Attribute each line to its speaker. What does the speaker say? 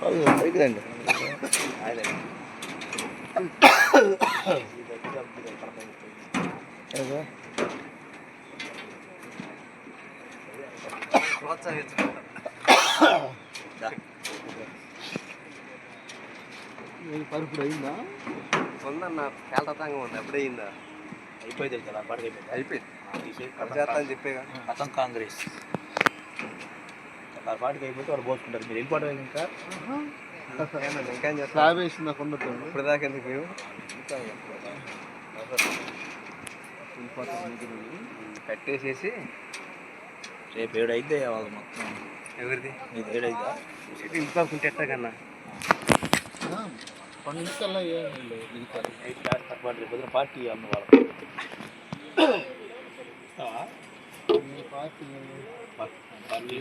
Speaker 1: అయిపోయిందండి.
Speaker 2: పరుపుడు అయిందా?
Speaker 3: ఉందన్న పేలతంగా ఉంది. ఎప్పుడు అయిందా?
Speaker 1: అయిపోయింది కదా, పాటికి అయిపోయింది.
Speaker 3: చేస్తాను చెప్పేగా.
Speaker 1: కథం కాంగ్రెస్ పాటికి అయిపోతే వాళ్ళు పోసుకుంటారు. మీరు వెళ్ళిపోవడం ఇంకా
Speaker 3: ఇంకా చేస్తా.
Speaker 2: స్లాబ్ వేసిందా కొండతో?
Speaker 3: ఇప్పుడు దాకా ఎందుకు మేము కట్టేసేసి
Speaker 1: రేపు 7 అయితే వాళ్ళు మొత్తం.
Speaker 3: ఎవరిది
Speaker 1: ఇది 7 అయిద్దా?
Speaker 3: ఇంపాకుంటే ఎట్టా కన్నా
Speaker 2: 2 నిమిషాల్లో
Speaker 1: రేపు పార్టీ అన్న వాళ్ళు
Speaker 2: పార్టీ
Speaker 1: పార్టీ